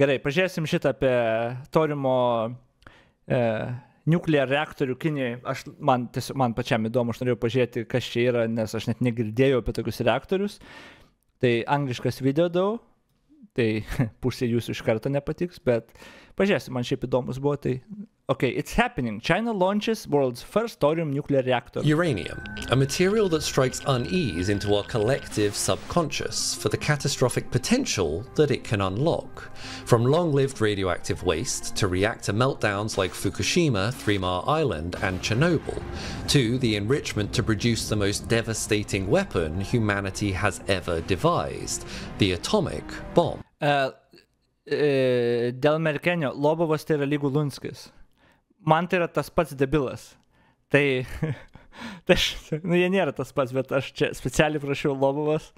Gerai, pažiūrėsim šitą apie torimo nuclear reaktorių Kinijoje. Man pačiam įdomu, aš norėjau pažiūrėti, kas čia yra, nes aš net negirdėjau apie tokius reaktorius. Tai angliškas video daug, tai pusė jūsų iš karto nepatiks, bet pažiūrėsim, man šiaip įdomus buvo, tai... Okay, it's happening. China launches world's first thorium nuclear reactor. Uranium, a material that strikes unease into our collective subconscious for the catastrophic potential that it can unlock. From long-lived radioactive waste to reactor meltdowns like Fukushima, 3 Mile Island and Chernobyl, to the enrichment to produce the most devastating weapon humanity has ever devised, the atomic bomb. Dėl Merkenio, Lobovas tai yra lygu Lunskis. Man tai yra tas pats debilas. Tai jie nėra tas pats, bet aš čia specialiai prašiau Lobovas,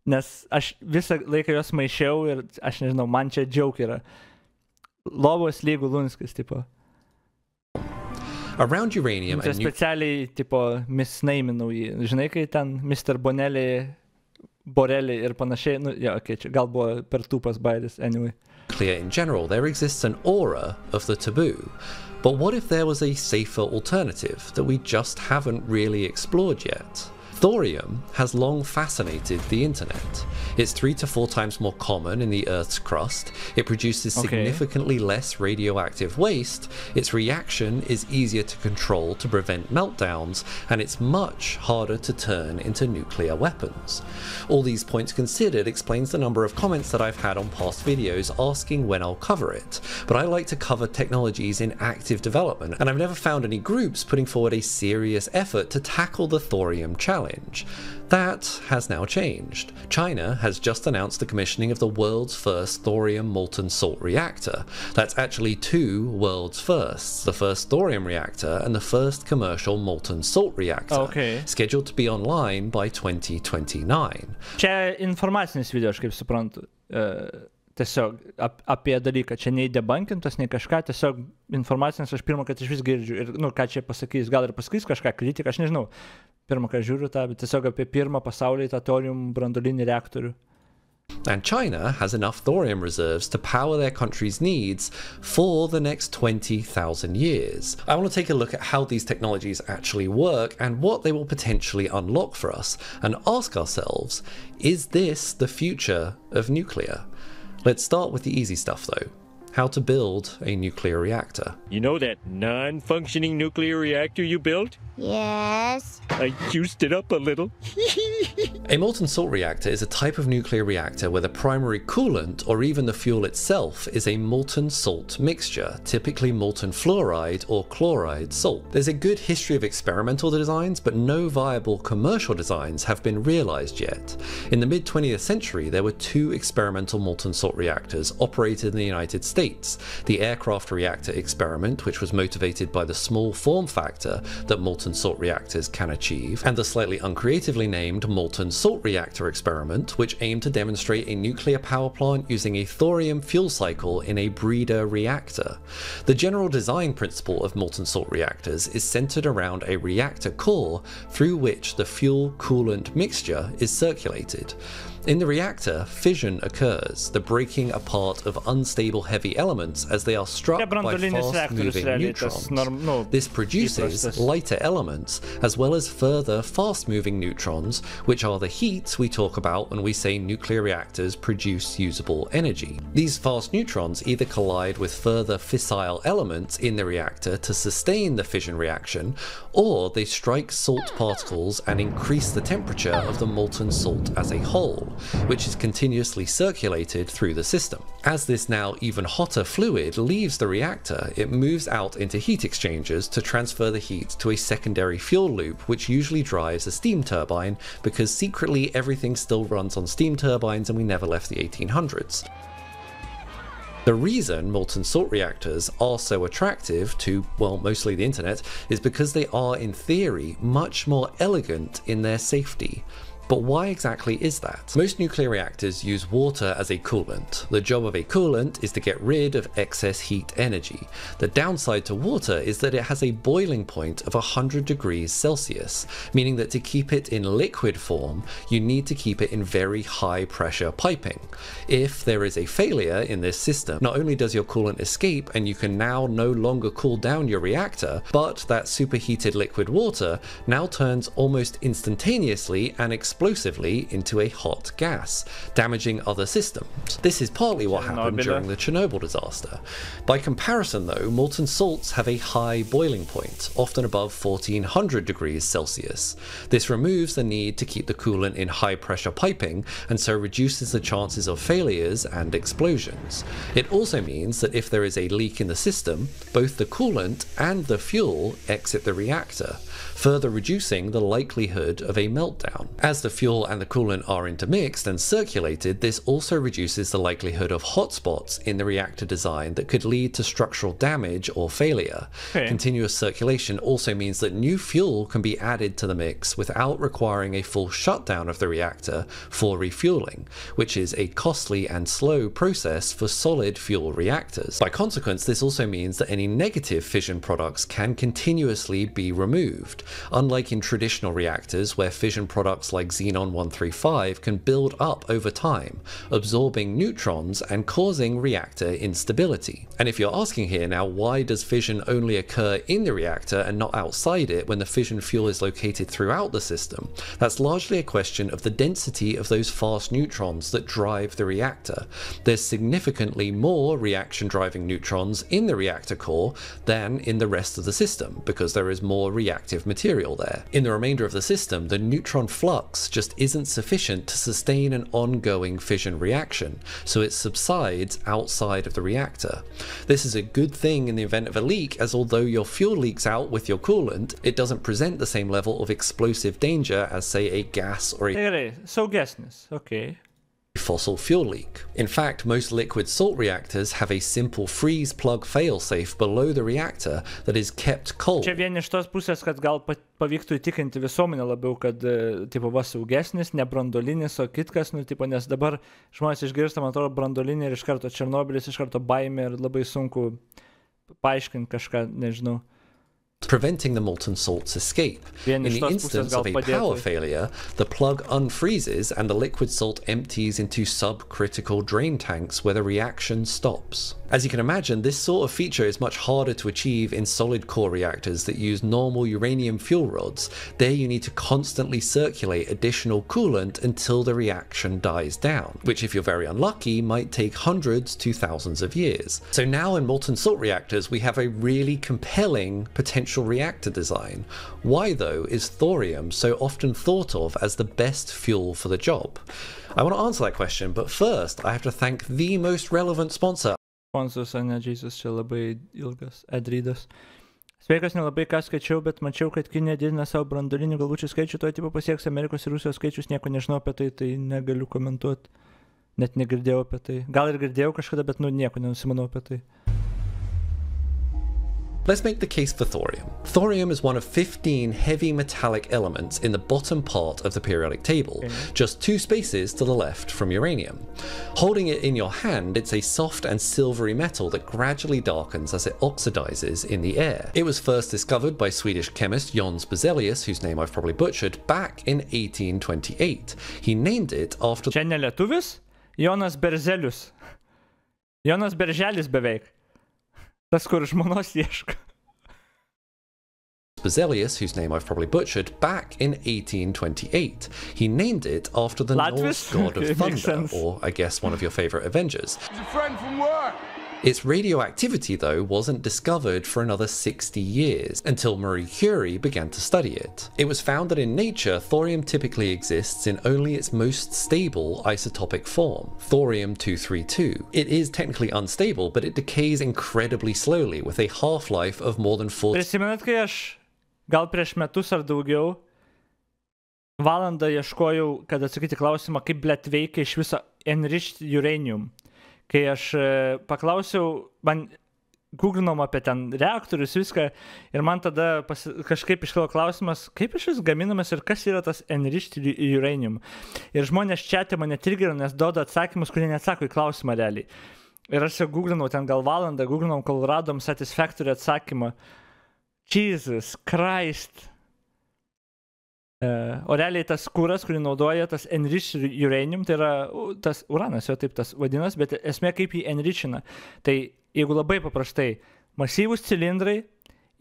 nes aš visą laiką jos maišiau ir aš nežinau, man čia joke yra. Lobovas lygu Lunskis, tipo. Around uranium tai specialiai, tipo, misnaiminau jį. Žinai, kai ten Mr. Borelli ir panašiai, čia gal buvo per tūpas bairis, anyway. Nuclear in general, there exists an aura of the taboo. But what if there was a safer alternative that we just haven't really explored yet? Thorium has long fascinated the internet. It's 3 to 4 times more common in the Earth's crust. It produces significantly less radioactive waste. Its reaction is easier to control to prevent meltdowns, and it's much harder to turn into nuclear weapons. All these points considered explains the number of comments that I've had on past videos asking when I'll cover it. But I like to cover technologies in active development, and I've never found any groups putting forward a serious effort to tackle the thorium challenge. That has now changed. China has just announced the commissioning of the world's first thorium molten salt reactor. That's actually 2 world's firsts, the first thorium reactor and the first commercial molten salt reactor, scheduled to be online by 2029. Čia informacinis video, aš kaip suprantu. Tiesiog apie dalyką, čia nei debunkintas, nei kažką, tiesiog informacinis, aš pirmą, kad iš vis girdžiu ir, ką čia pasakys, gal ir pasakys kažką kritiką, aš nežinau, pirmą, kad žiūriu tą, bet tiesiog apie pirmą pasaulyje tą thorium branduolinį reaktorių. And China has enough thorium reserves to power their country's needs for the next 20,000 years. I want to take a look at how these technologies actually work and what they will potentially unlock for us, and ask ourselves, is this the future of nuclear? Let's start with the easy stuff though. How to build a nuclear reactor. You know that non-functioning nuclear reactor you built? Yes. I juiced it up a little. A molten salt reactor is a type of nuclear reactor where the primary coolant, or even the fuel itself, is a molten salt mixture, typically molten fluoride or chloride salt. There's a good history of experimental designs, but no viable commercial designs have been realized yet. In the mid-20th century, there were 2 experimental molten salt reactors operated in the United States. The aircraft reactor experiment, which was motivated by the small form factor that molten salt reactors can achieve, and the slightly uncreatively named molten salt reactor experiment, which aimed to demonstrate a nuclear power plant using a thorium fuel cycle in a breeder reactor. The general design principle of molten salt reactors is centered around a reactor core through which the fuel coolant mixture is circulated. In the reactor, fission occurs, the breaking apart of unstable heavy elements as they are struck by fast-moving neutrons. This produces lighter elements, as well as further fast-moving neutrons, which are the heat we talk about when we say nuclear reactors produce usable energy. These fast neutrons either collide with further fissile elements in the reactor to sustain the fission reaction, or they strike salt particles and increase the temperature of the molten salt as a whole, which is continuously circulated through the system. As this now even hotter fluid leaves the reactor, it moves out into heat exchangers to transfer the heat to a secondary fuel loop, which usually drives a steam turbine, because secretly everything still runs on steam turbines and we never left the 1800s. The reason molten salt reactors are so attractive to, well, mostly the internet, is because they are, in theory, much more elegant in their safety. But why exactly is that? Most nuclear reactors use water as a coolant. The job of a coolant is to get rid of excess heat energy. The downside to water is that it has a boiling point of 100 degrees Celsius, meaning that to keep it in liquid form, you need to keep it in very high pressure piping. If there is a failure in this system, not only does your coolant escape and you can now no longer cool down your reactor, but that superheated liquid water now turns almost instantaneously and explosively into a hot gas, damaging other systems. This is partly what happened during the Chernobyl disaster. By comparison though, molten salts have a high boiling point, often above 1400 degrees Celsius. This removes the need to keep the coolant in high pressure piping and so reduces the chances of failures and explosions. It also means that if there is a leak in the system, both the coolant and the fuel exit the reactor, further reducing the likelihood of a meltdown. As the fuel and the coolant are intermixed and circulated, this also reduces the likelihood of hotspots in the reactor design that could lead to structural damage or failure. Continuous circulation also means that new fuel can be added to the mix without requiring a full shutdown of the reactor for refueling, which is a costly and slow process for solid fuel reactors. By consequence, this also means that any negative fission products can continuously be removed, unlike in traditional reactors where fission products like xenon-135 can build up over time, absorbing neutrons and causing reactor instability. And if you're asking here now, why does fission only occur in the reactor and not outside it when the fission fuel is located throughout the system? That's largely a question of the density of those fast neutrons that drive the reactor. There's significantly more reaction-driving neutrons in the reactor core than in the rest of the system, because there is more reactive material there. In the remainder of the system, the neutron flux just isn't sufficient to sustain an ongoing fission reaction, so it subsides outside of the reactor. This is a good thing in the event of a leak, as although your fuel leaks out with your coolant, it doesn't present the same level of explosive danger as, say, a gas or a saugesnis, okay. Fossil fuel leak. In fact, most liquid salt reactors have a simple freeze plug failsafe below the reactor that is kept cold. Čia vien iš tos pusės, kad gal pavyktų įtikinti visuomenę labiau, kad tipo va saugesnis, ne branduolinis, o kitkas, nu tipo, nes dabar žmonės išgirsta, man atrodo, branduolinį ir iš karto Černobylis, iš karto baimė ir labai sunku paaiškinti kažką, nežinau. Preventing the molten salt's escape. In the instance of a power failure, the plug unfreezes and the liquid salt empties into subcritical drain tanks where the reaction stops. As you can imagine, this sort of feature is much harder to achieve in solid core reactors that use normal uranium fuel rods. There you need to constantly circulate additional coolant until the reaction dies down, which if you're very unlucky might take hundreds to thousands of years. So now in molten salt reactors we have a really compelling potential reactor design. Why though is thorium so often thought of as the best fuel for the job? I want to answer that question, but first I have to thank the most relevant sponsor. Sponsors, ne, Jesus, čia labai ilgas, Edrydas. Sveikas, nelabai ką skaičiau, bet mačiau, kad Kinija didina savo branduolinių galvučių skaičių, to tipo pasieks Amerikos ir Rusijos skaičius, nieko nežinau apie tai, tai negaliu komentuoti. Net negirdėjau apie tai. Gal ir girdėjau kažkada, bet nu nieko nenusimanau apie tai. Let's make the case for thorium. Thorium is one of 15 heavy metallic elements in the bottom part of the periodic table, just 2 spaces to the left from uranium. Holding it in your hand, it's a soft and silvery metal that gradually darkens as it oxidizes in the air. It was first discovered by Swedish chemist Jonas Berzelius, whose name I've probably butchered, back in 1828. He named it after... Čia ne lietuvis? Jonas Berzelius. Jonas Berželis beveik. Tas, kur žmonos ieško. Berzelius, whose name I've probably butchered, back in 1828. He named it after the Norse god of thunder, or I guess one of your favorite Avengers. He's a friend from work. Its radioactivity, though, wasn't discovered for another 60 years, until Marie Curie began to study it. It was found that in nature, thorium typically exists in only its most stable isotopic form, thorium-232. It is technically unstable, but it decays incredibly slowly, with a half-life of more than 40... Prisimenat, kai aš gal prieš metus ar daugiau valandą ieškojau, kad atsakyti klausimą, kaip blet veikia iš viso enriched uranium. Kai aš paklausiau, man googlinau apie ten reaktorius viską ir man tada kažkaip iškilo klausimas, kaip šis gaminamas ir kas yra tas enriched uranium. Ir žmonės čiate mane triggerina, nes duoda atsakymus, kurie neatsako į klausimą realiai. Ir aš jau googlinau ten gal valandą, googlinau, kol radom satisfactory atsakymą. Jesus Christ. O realiai tas kuras, kurį naudoja, tas enriched uranium, tai yra tas uranas, jo taip tas vadinas, bet esmė kaip jį enrichina. Tai jeigu labai paprastai, masyvūs cilindrai,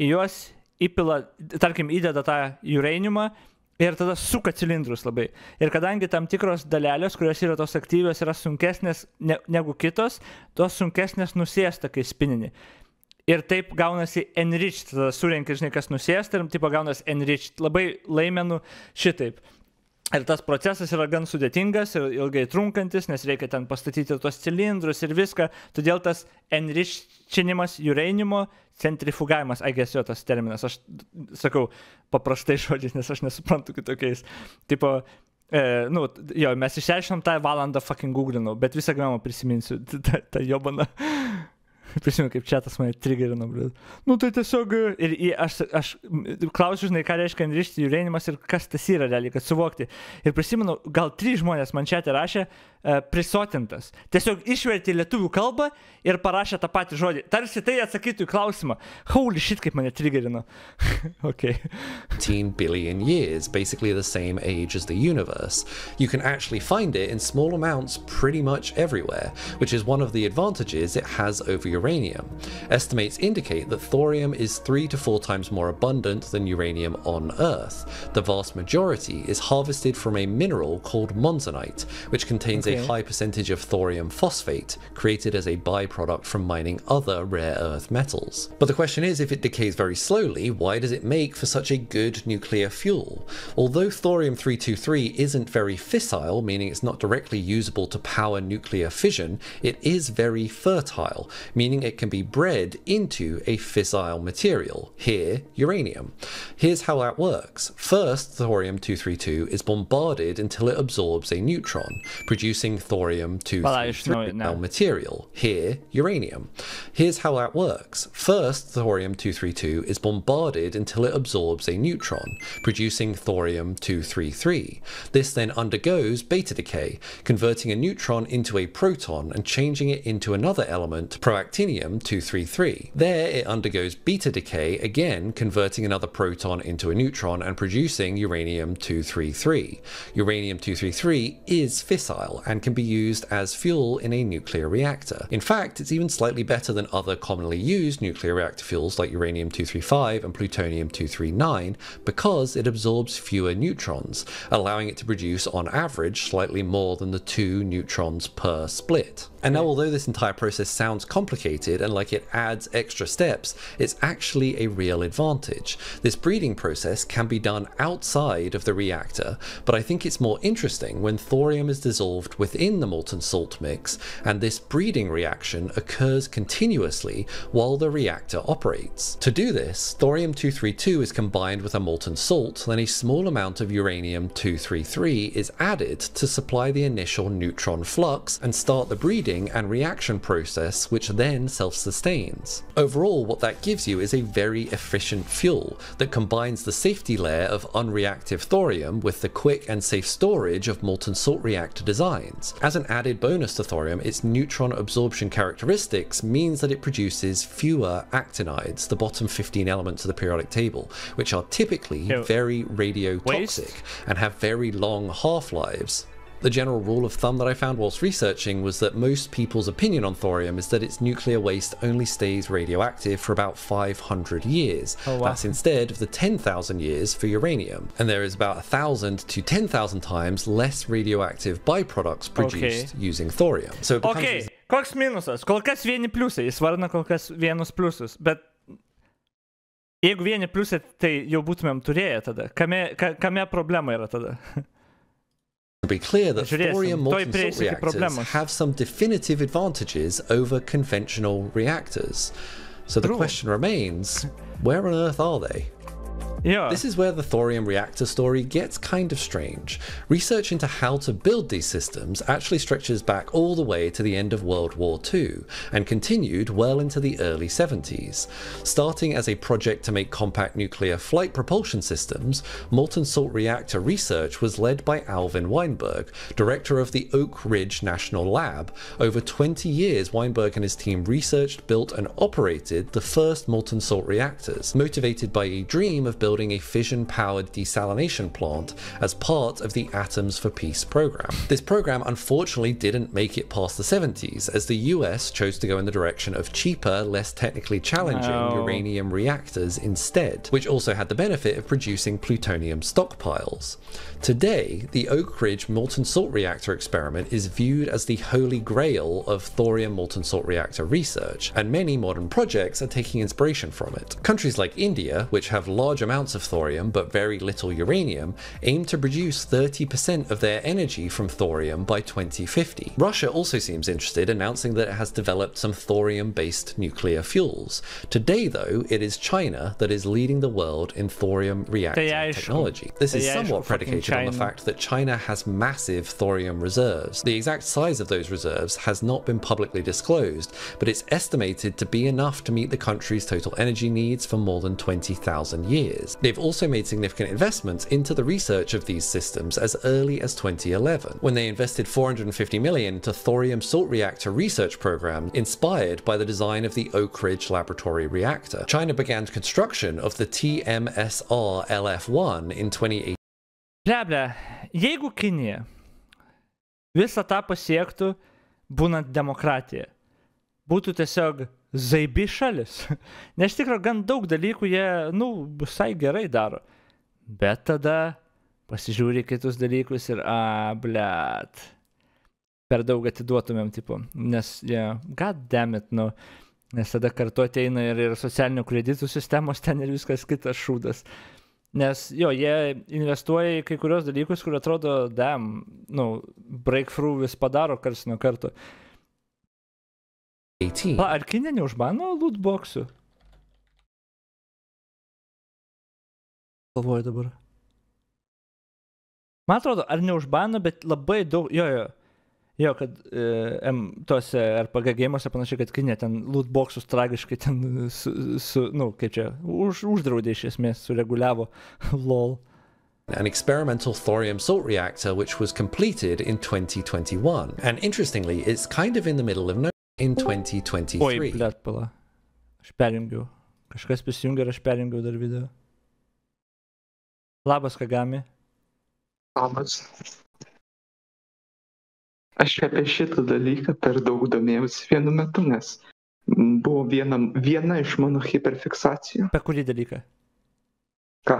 į juos įpila, tarkim, įdeda tą uraniumą ir tada suka cilindrus labai. Ir kadangi tam tikros dalelės, kurios yra tos aktyvios, yra sunkesnės negu kitos, tos sunkesnės nusėsta, kai spinini. Ir taip gaunasi enriched, tada surenki, žinai, kas nusėsta ir tipo gaunasi enriched. Labai laimenu šitaip. Ir tas procesas yra gan sudėtingas ir ilgai trunkantis, nes reikia ten pastatyti tuos cilindrus ir viską. Todėl tas enrichinimas uraniumo centrifugavimas, jo tas terminas, aš sakau paprastai žodžiais, nes aš nesuprantu kitokiais. Tipo, jo, mes išsiaiškinom tą valandą fucking googlinau, bet visą gyvenimą prisiminsiu tą jobaną. Prisimenu, kaip čiatas mane triggerino, blėt. Nu tai tiesiog, ir aš klausiu, žinai, ką reiškia enriched uraniumas ir kas tas yra realiai, kad suvokti. Ir prisimenu, gal 3 žmonės man čiate rašė prisotintas. Tiesiog išvertė lietuvių kalbą ir parašė tą patį žodį. Tarsi tai atsakytų į klausimą. Holy shit, kaip mane triggerino. Okay. 10 billion years, basically the same age as the universe. You can actually find it in small amounts pretty much everywhere, which is one of the advantages it has over uranium. Estimates indicate that thorium is 3 to 4 times more abundant than uranium on Earth. The vast majority is harvested from a mineral called monzonite, which contains a high percentage of thorium phosphate, created as a byproduct from mining other rare earth metals. But the question is, if it decays very slowly, why does it make for such a good nuclear fuel? Although thorium-323 isn't very fissile, meaning it's not directly usable to power nuclear fission, it is very fertile, meaning it can be bred into a fissile material, here uranium. Here's how that works. First, thorium-232 is bombarded until it absorbs a neutron, producing thorium-233 material, here uranium. Here's how that works. First, thorium-232 is bombarded until it absorbs a neutron, producing thorium-233. This then undergoes beta decay, converting a neutron into a proton and changing it into another element, proactinium-233. There it undergoes beta decay, again converting another proton into a neutron and producing uranium-233. Uranium-233 is fissile and can be used as fuel in a nuclear reactor. In fact, it's even slightly better than other commonly used nuclear reactor fuels like uranium-235 and plutonium-239 because it absorbs fewer neutrons, allowing it to produce on average slightly more than the 2 neutrons per split. And now, although this entire process sounds complicated and like it adds extra steps, it's actually a real advantage. This breeding process can be done outside of the reactor, but I think it's more interesting when thorium is dissolved within the molten salt mix, and this breeding reaction occurs continuously while the reactor operates. To do this, thorium-232 is combined with a molten salt, then a small amount of uranium-233 is added to supply the initial neutron flux and start the breeding and reaction process, which then self-sustains. Overall, what that gives you is a very efficient fuel that combines the safety layer of unreactive thorium with the quick and safe storage of molten salt reactor designs. As an added bonus to thorium, its neutron absorption characteristics means that it produces fewer actinides, the bottom 15 elements of the periodic table, which are typically very radiotoxic and have very long half-lives. The general rule of thumb that I found whilst researching was that most people's opinion on thorium is that its nuclear waste only stays radioactive for about 500 years. Oh, wow. That's instead of the 10,000 years for uranium. And there is about 1,000 to 10,000 times less radioactive byproducts produced using thorium. So it becomes koks minusas? Kol kas vieni pliusai, jis vardina kol kas vienus pliusus, bet jeigu vieni pliusai, tai jau būtumėm turėję tada. Kame problema yra tada? To be clear that thorium molten salt reactors have some definitive advantages over conventional reactors. So the question remains, where on earth are they? Jo. This is where the thorium reactor story gets kind of strange. Research into how to build these systems actually stretches back all the way to the end of World War II and continued well into the early 70s. Starting as a project to make compact nuclear flight propulsion systems, molten salt reactor research was led by Alvin Weinberg, director of the Oak Ridge National Lab. Over 20 years, Weinberg and his team researched, built and operated the first molten salt reactors, motivated by a dream of building a fission-powered desalination plant as part of the Atoms for Peace program. This program unfortunately didn't make it past the 70s, as the US chose to go in the direction of cheaper, less technically challenging uranium reactors instead, which also had the benefit of producing plutonium stockpiles. Today, the Oak Ridge molten salt reactor experiment is viewed as the holy grail of thorium molten salt reactor research, and many modern projects are taking inspiration from it. Countries like India, which have large amounts of thorium but very little uranium, aim to produce 30% of their energy from thorium by 2050. Russia also seems interested, announcing that it has developed some thorium-based nuclear fuels. Today, though, it is China that is leading the world in thorium reactor technology. This is somewhat predicated on the fact that China has massive thorium reserves. The exact size of those reserves has not been publicly disclosed, but it's estimated to be enough to meet the country's total energy needs for more than 20,000 years. They've also made significant investments into the research of these systems as early as 2011, when they invested $450 million into thorium salt reactor research program inspired by the design of the Oak Ridge laboratory reactor. China began construction of the TMSR LF1 in 2018. Ble, jeigu Kinija visą tą pasiektų, būnant demokratija, būtų tiesiog zaibi šalis. Nes tikro gan daug dalykų jie, visai gerai daro. Bet tada pasižiūri kitus dalykus ir, blet, per daug atiduotumėm, tipo. Nes, god damn it, nes tada kartu ateina ir socialinių kreditų sistemos ten ir viskas kitas šūdas. Nes, jie investuoja į kai kurios dalykus, kur atrodo, breakthrough vis padaro karts nuo karto. Ar Kinija neužbano lootboxų? Galvoju dabar. Man atrodo, ar neužbano, bet labai daug, kad tose RPG gėjimuose panašiai, kad Kinija ten lootboxus tragiškai ten uždraudė iš esmės, sureguliavo, lol. An experimental thorium salt reactor which was completed in 2021. And interestingly, it's kind of in the middle of nowhere in 2023. Oi, blet, pala. Aš perjungiau. Kažkas prisijungia ir aš perjungiau dar video. Labas, Kagami. Labas. Aš apie šitą dalyką per daug domėjausi vienu metu, nes buvo viena iš mano hiperfiksacijų. Apie kurį dalyką? Ką?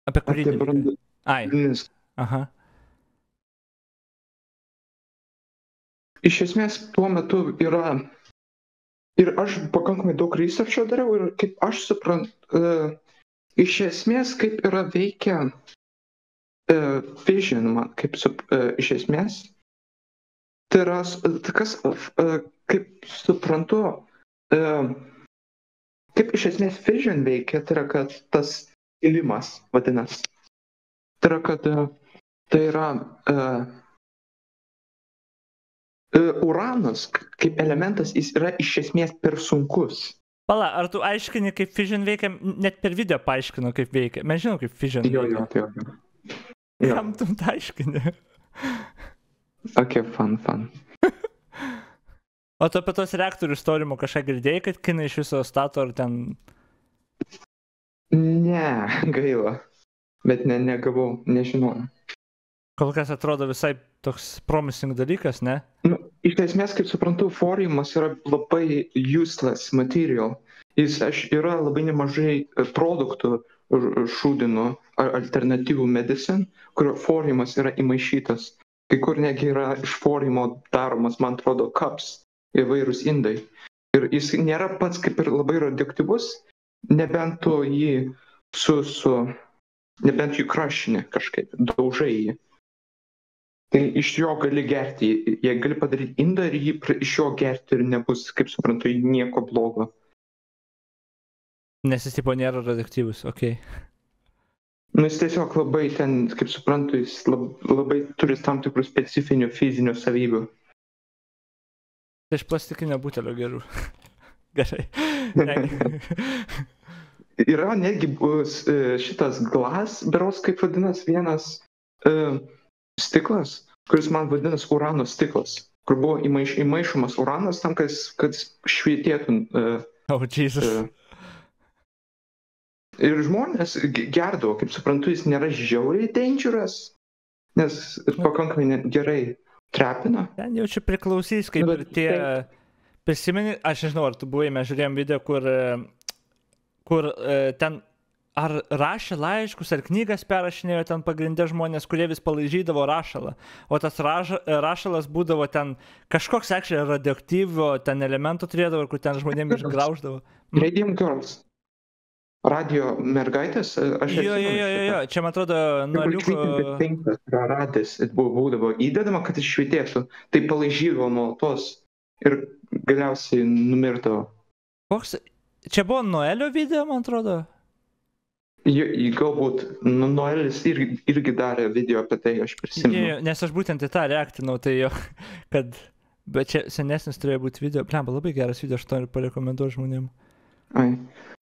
Apie kurį dalyką? Branduolinis. Aha. Iš esmės, tuo metu yra, ir aš pakankamai daug researcho dariau, ir kaip aš suprantu, iš esmės, kaip yra veikia fission, iš esmės, tai yra, kaip suprantu, kaip iš esmės fission veikia, tai yra, kad tas skilimas vadinasi. Tai yra, kad tai yra uranas kaip elementas, jis yra iš esmės per sunkus. Pala, ar tu aiškini, kaip fission veikia? Net per video paaiškino, kaip veikia. Mes žinom, kaip fission veikia. Jo. Kam tu aiškini? Ok, fun. O tu apie tos reaktorių istorijų kažką girdėjai, kad Kinai iš viso stato ar ten... Ne, gaila. Bet negavau, nežinau. Kol kas atrodo visai toks promising dalykas, ne? Iš esmės, kaip suprantu, thoriumas yra labai useless material. Jis yra labai nemažai produktų šūdinų alternatyvų medicine, kurio thoriumas yra įmaišytas. Kai kur negi yra iš thoriumo daromas, man atrodo, cups, įvairūs indai. Ir jis nėra pats kaip ir labai radioaktyvus, nebent tu jį nebent jį krašini kažkaip, daužai jį. Tai iš jo gali gerti, jie gali padaryti indą ir jį iš jo gerti ir nebus, kaip suprantu, nieko blogo. Nes jis tipo nėra radioaktyvus, okei. Nu, jis tiesiog labai ten, kaip suprantu, jis labai turi tam tikrų specifinių fizinių savybių. Tai iš plastikinio butelio gerų. Gerai. Yra netgi šitas glas, berods kaip vadinas, vienas stiklas, kuris man vadinas urano stiklas, kur buvo įmaišomas uranas tam, kad švietėtų. Oh, Jesus. Ir žmonės gerdavo, kaip suprantu, jis nėra žiauriai dangerous, nes pakankamai gerai trepina. Ten jau čia priklausys, kaip ir tie... Prisimeni, aš nežinau, ar tu buvai, mes žiūrėjom video, kur ten ar rašė laiškus, ar knygas perrašinėjo ten pagrindė žmonės, kurie vis palaižydavo rašalą. O tas rašalas būdavo ten kažkoks radioaktyvio ten elemento turėdavo, kur ten žmonėm išgrauždavo. Radium Girls. Radio mergaitės, aš jo, čia man atrodo nuoliuko... Radis būdavo įdedama, kad iššvietėtų, tai palaižydavo nuolatos ir galiausiai numirdavo. Koks? Čia buvo Noelio video, man atrodo? Galbūt Noelis irgi darė video apie tai, aš prisimenu. Nes aš būtent į tą reaktinau, tai jo, kad... Bet čia senesnis turėjo būti video. Plemba, labai geras video, aš noriu parekomenduoti žmonėm.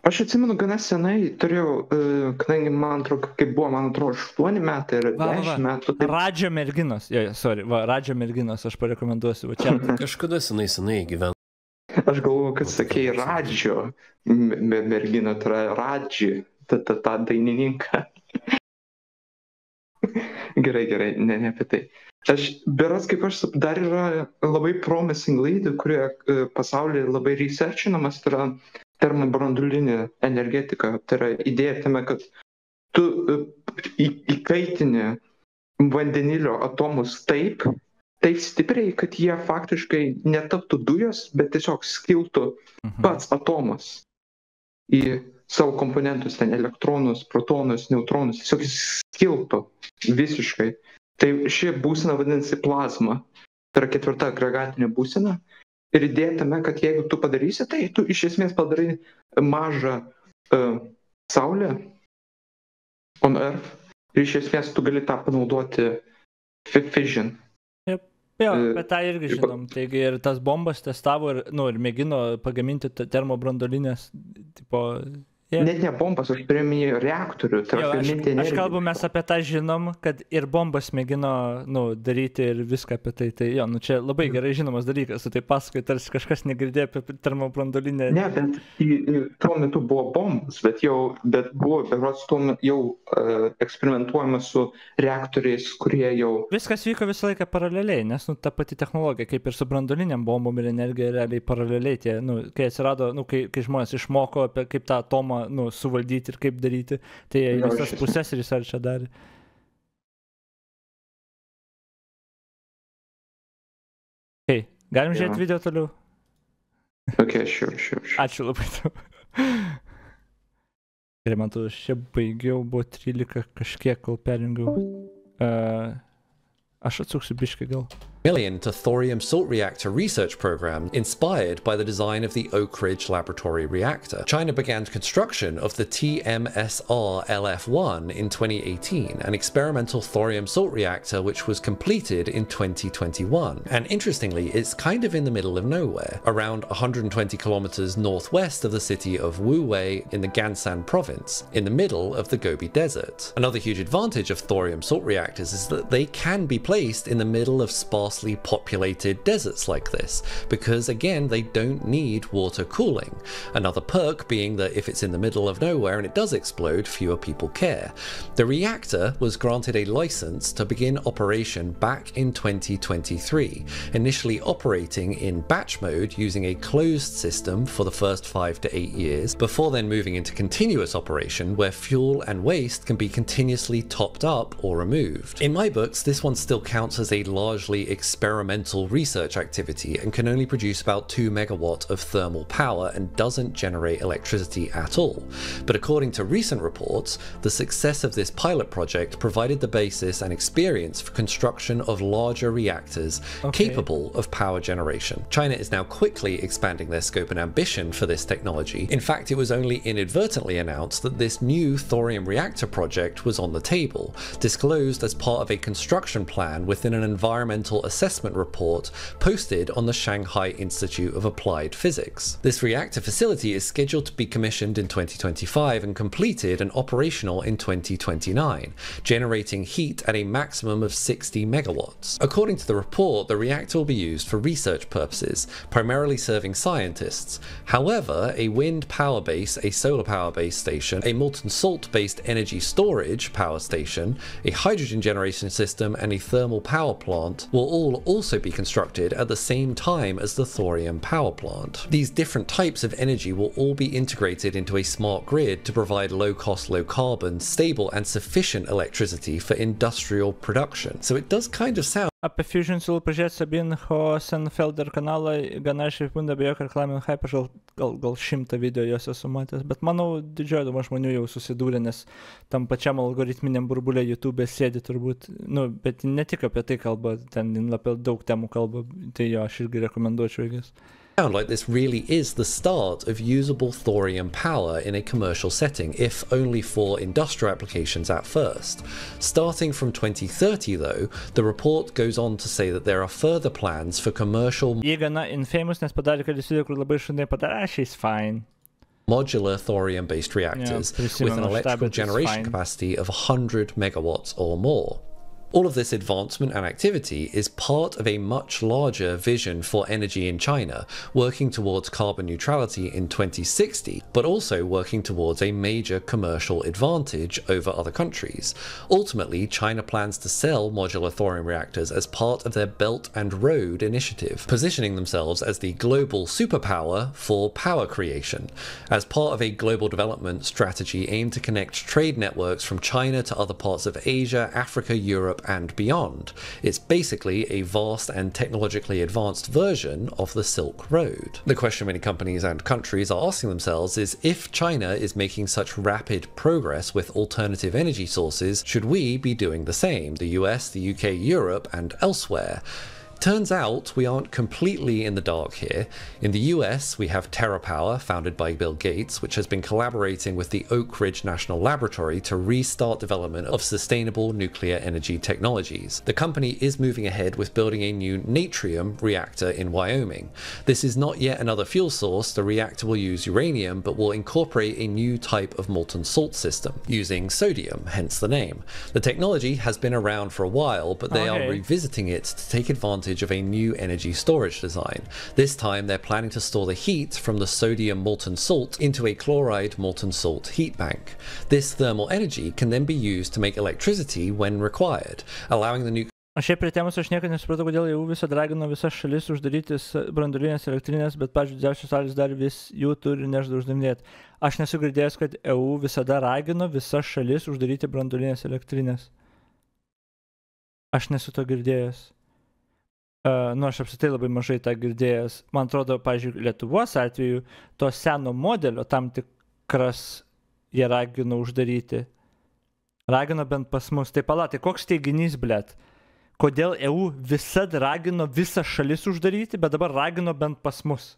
Aš atsimenu, gana senai turėjau, kadangi man atrodo, kaip buvo, 8 metai ir 10 metų. Taip... Radžio merginos, Radžio merginos, aš parekomenduosiu. Kažkada senai gyvenu. Aš galvoju, kad sakei Radžio merginą, tai yra Radži, tą dainininką. Gerai, ne apie tai. Beras, kaip aš dar yra labai promising lead, kurie pasaulyje labai researchinamas, tai yra termobranduolinė energetika. Tai yra idėja tame, kad tu įkaitini vandenilio atomus taip stipriai, kad jie faktiškai netaptų dujos, bet tiesiog skiltų pats atomas į savo komponentus, ten elektronus, protonus, neutronus, tiesiog skiltų visiškai. Tai ši būsena vadinasi plazma, tai yra 4. agregatinė būsena. Ir idėja tame, kad jeigu tu padarysi, tai tu iš esmės padarai mažą Saulę on Earth. Ir iš esmės tu gali tą panaudoti fission. Jo, bet tą irgi žinom. Taigi ir tas bombas testavo ir mėgino pagaminti termobranduolinės tipo... Net ne bombas, aš priminėjau reaktorių. Aš kalbu, mes apie tą žinom, kad ir bombas mėgino daryti ir viską apie tai. Tai čia labai gerai žinomas dalykas, tu tai pasakai, tarsi kažkas negirdėjo apie termobranduolinę. Ne, bet tuo metu buvo bombas, bet buvo berods tuo metu jau eksperimentuojama su reaktoriais, kurie jau... Viskas vyko visą laiką paraleliai, nes ta pati technologija, kaip ir su branduoliniam bombom ir energija realiai paraleliai tie, kai atsirado, kai žmonės išmoko apie kaip tą atomą suvaldyti ir kaip daryti, tai visas pusės researchą darė. Galim žiūrėti video toliau? Sure. Ačiū labai tau. Ir man tu čia baigiau, buvo 13 kažkiek, kol perjungiau. Aš atsuksiu biškai gal. To thorium salt reactor research program inspired by the design of the Oak Ridge Laboratory reactor. China began construction of the TMSR LF1 in 2018, an experimental thorium salt reactor which was completed in 2021. And interestingly, it's kind of in the middle of nowhere, around 120 kilometers northwest of the city of Wuwei in the Gansan province, in the middle of the Gobi Desert. Another huge advantage of thorium salt reactors is that they can be placed in the middle of sparsely populated deserts like this, because again they don't need water cooling. Another perk being that if it's in the middle of nowhere and it does explode, fewer people care. The reactor was granted a license to begin operation back in 2023, initially operating in batch mode using a closed system for the first 5 to 8 years, before then moving into continuous operation where fuel and waste can be continuously topped up or removed. In my books, this one still counts as a largely experimental research activity and can only produce about 2 megawatt of thermal power and doesn't generate electricity at all. But according to recent reports, the success of this pilot project provided the basis and experience for construction of larger reactors capable of power generation. China is now quickly expanding their scope and ambition for this technology. In fact, it was only inadvertently announced that this new thorium reactor project was on the table, disclosed as part of a construction plan within an environmental assessment report posted on the Shanghai Institute of Applied Physics. This reactor facility is scheduled to be commissioned in 2025 and completed and operational in 2029, generating heat at a maximum of 60 megawatts. According to the report, the reactor will be used for research purposes, primarily serving scientists. However, a wind power base, a solar power base station, a molten salt-based energy storage power station, a hydrogen generation system, and a thermal power plant will all also be constructed at the same time as the thorium power plant. These different types of energy will all be integrated into a smart grid to provide low-cost, low-carbon, stable, and sufficient electricity for industrial production. So it does kind of sound Apie Fusion siūlau pažiūrėti Sabinho Senfelder kanalą, gana aiškiai nebejoju, kad Climate Hype, aš gal 100 video jos esu matęs, bet manau didžioji dauguma žmonių jau susidūrė, nes tam pačiam algoritminiam burbulė YouTube sėdi turbūt, bet ne tik apie tai kalba, ten apie daug temų kalba, tai jo, aš irgi rekomenduočiau jis. Like this really is the start of usable thorium power in a commercial setting, if only for industrial applications at first. Starting from 2030 though, the report goes on to say that there are further plans for commercial Jie gana infamous, nes padarė, kad jis video, kur labai šunai padarė, she's fine. Modular thorium-based reactors with an electrical generation capacity of 100 megawatts or more. All of this advancement and activity is part of a much larger vision for energy in China, working towards carbon neutrality in 2060, but also working towards a major commercial advantage over other countries. Ultimately, China plans to sell modular thorium reactors as part of their Belt and Road initiative, positioning themselves as the global superpower for power creation, as part of a global development strategy aimed to connect trade networks from China to other parts of Asia, Africa, Europe, and beyond. It's basically a vast and technologically advanced version of the Silk Road. The question many companies and countries are asking themselves is, if China is making such rapid progress with alternative energy sources, should we be doing the same? The US, the UK, Europe, and elsewhere. Turns out we aren't completely in the dark here. In the US, we have TerraPower, founded by Bill Gates, which has been collaborating with the Oak Ridge National Laboratory to restart development of sustainable nuclear energy technologies. The company is moving ahead with building a new natrium reactor in Wyoming. This is not yet another fuel source. The reactor will use uranium, but will incorporate a new type of molten salt system, using sodium, hence the name. The technology has been around for a while, but they are revisiting it to take advantage of a new energy storage design. This time they're planning to store the heat from the sodium molten salt into a chloride molten salt heat bank. This thermal energy can then be used to make electricity when required, allowing the nuclear O šiaip prie temos aš niekada nesupratau, kodėl jau visą ragino visas šalis uždaryti branduolinės elektrinės, bet pavyzdžiui didžiausios šalys dar vis jų turi nežda uždavinėti. Aš nesu girdėjęs, kad EU visada ragino visas šalis uždaryti branduolinės elektrinės. Aš nesu to girdėjęs. Aš apsitai labai mažai tą girdėjęs. Man atrodo, pavyzdžiui, Lietuvos atveju to seno modelio tam tikras jie ragino uždaryti. Ragino bent pas mus. Tai palatai, koks teiginys, blėt? Kodėl EU visada ragino visą šalis uždaryti, bet dabar ragino bent pas mus?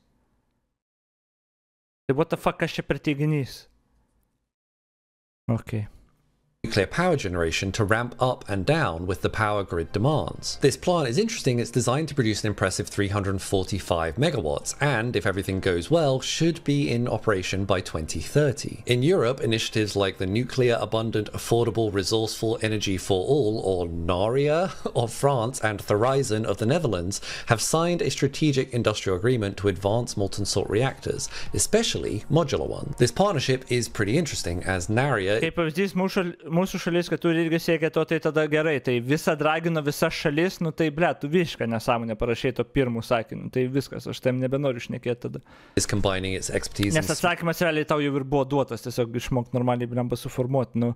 Tai what the fuck, kas čia per teiginys? Okay. Nuclear power generation to ramp up and down with the power grid demands. This plant is interesting. It's designed to produce an impressive 345 megawatts and, if everything goes well, should be in operation by 2030. In Europe, initiatives like the Nuclear Abundant Affordable Resourceful Energy for All, or NARIA, of France and Thorizon of the Netherlands have signed a strategic industrial agreement to advance molten salt reactors, especially modular ones. This partnership is pretty interesting as NARIA... Kaip pavyzdys, mūsų šalis, kad turi irgi siekia to, tai tada gerai. Tai visą dragino visas šalis, tai ble, tu visišką nesąmonę parašai to pirmų sakinių. Tai viskas, aš tam nebenoriu šnekėti tada. Nes atsakymas realiai tau jau ir buvo duotas, tiesiog išmok normaliai blemba suformuoti.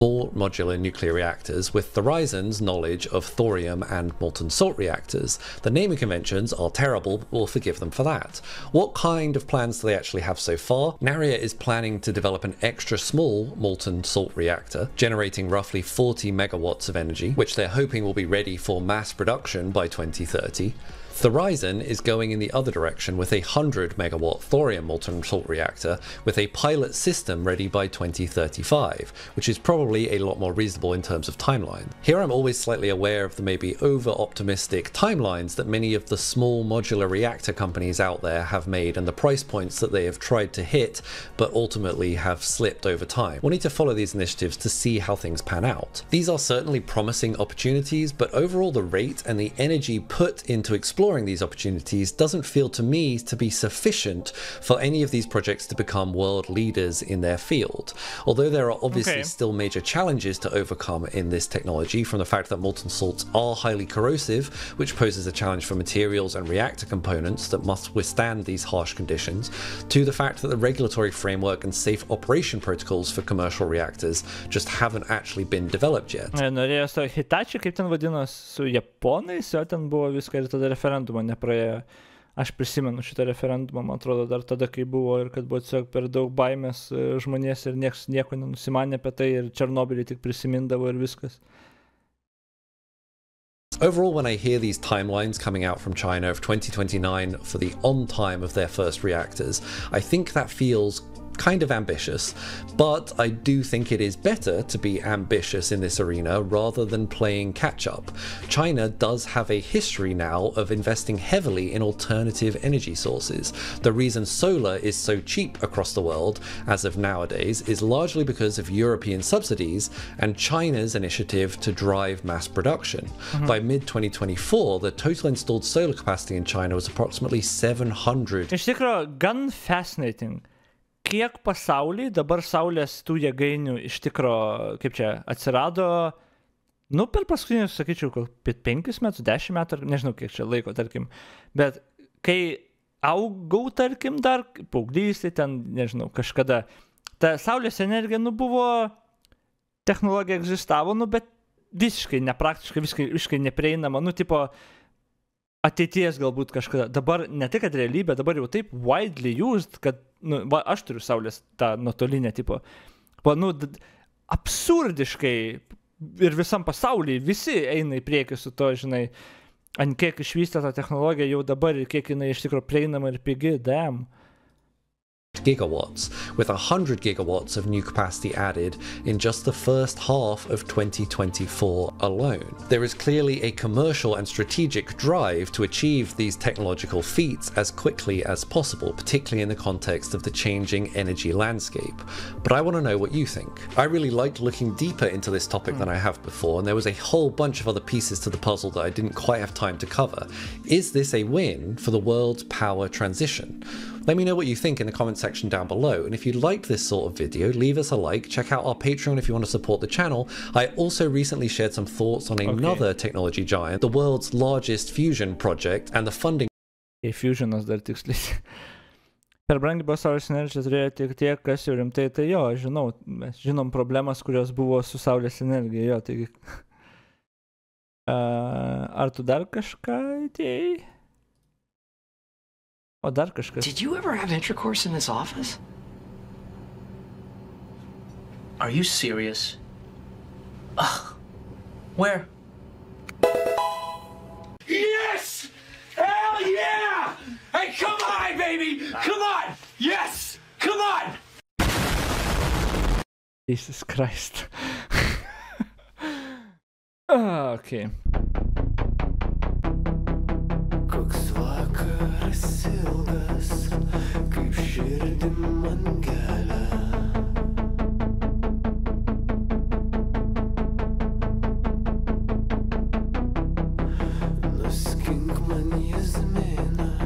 small modular nuclear reactors with Horizon's knowledge of thorium and molten salt reactors. The naming conventions are terrible, but we'll forgive them for that. What kind of plans do they actually have so far? Naria is planning to develop an extra small molten salt reactor, generating roughly 40 megawatts of energy, which they're hoping will be ready for mass production by 2030. Horizon is going in the other direction with a 100 megawatt thorium molten salt reactor with a pilot system ready by 2035, which is probably a lot more reasonable in terms of timeline. Here I'm always slightly aware of the maybe over-optimistic timelines that many of the small modular reactor companies out there have made and the price points that they have tried to hit but ultimately have slipped over time. We'll need to follow these initiatives to see how things pan out. These are certainly promising opportunities, but overall the rate and the energy put into exploring these opportunities doesn't feel to me to be sufficient for any of these projects to become world leaders in their field. Although there are obviously still major challenges to overcome in this technology, from the fact that molten salts are highly corrosive, which poses a challenge for materials and reactor components that must withstand these harsh conditions, to the fact that the regulatory framework and safe operation protocols for commercial reactors just haven't actually been developed yet. Norėjau su Hitachi, kaip ten vadinos, su Japonais, jo ten buvo viską ir tada referendumą nepraėjo. Aš prisimenu šitą referendumą, man atrodo, dar tada, kai buvo ir kad buvo tiesiog per daug baimės žmonės ir nieks nieko nenusimanė apie tai ir Černobylį tik prisimindavo ir viskas. Overall, when I hear these timelines coming out from China of 2029 for the on time of their first reactors, I think that feels kind of ambitious, but I do think it is better to be ambitious in this arena rather than playing catch up. China does have a history now of investing heavily in alternative energy sources. The reason solar is so cheap across the world as of nowadays is largely because of European subsidies and China's initiative to drive mass production. By mid-2024, the total installed solar capacity in China was approximately 700. Iš tikrųjų, gan fascinating. Kiek pasaulyje dabar saulės tų jėgainių iš tikrųjų, kaip čia, atsirado, nu, per paskutinius, sakyčiau, 5 metus, 10 metų, nežinau, kiek čia laiko, tarkim. Bet kai augau, tarkim, dar paauglystėj, ten, nežinau, kažkada, ta saulės energija, nu, buvo, technologija egzistavo, nu, bet visiškai nepraktiškai, visiškai neprieinama, nu, tipo, ateities galbūt kažkada. Dabar ne tik, kad realybė, dabar jau taip widely used, kad, nu, va, aš turiu saulės tą nuotolinę, tipo, nu, absurdiškai ir visam pasaulyje visi eina į priekį su to, žinai, ant kiek išvystė tą technologiją jau dabar ir kiek jinai iš tikrųjų prieinama ir pigi, damn. Gigawatts, with 100 gigawatts of new capacity added in just the first half of 2024 alone. There is clearly a commercial and strategic drive to achieve these technological feats as quickly as possible, particularly in the context of the changing energy landscape. But I want to know what you think. I really liked looking deeper into this topic than I have before, and there was a whole bunch of other pieces to the puzzle that I didn't quite have time to cover. Is this a win for the world's power transition? Let me know what you think in the comment section down below, and if you liked this sort of video, leave us a like, check out our Patreon if you want to support the channel. I also recently shared some thoughts on another technology giant, the world's largest fusion project, and the funding. Fusionas dar tiksliai. Per brangiai buvo saulės energija turėjo tik tiek, kas jau rimtai, tai jo, žinau, mes žinom problemas, kurios buvo su saulės energija, jo, taigi. Ar tu dar kažką įdėjai? Did you ever have intercourse in this office? Are you serious? Ugh. Where? Yes! Hell yeah! Hey, come on, baby! Come on! Yes! Come on! Jesus Christ. Okay. Ilgas, kaip širdim man gelia. Nuskink man jazminą.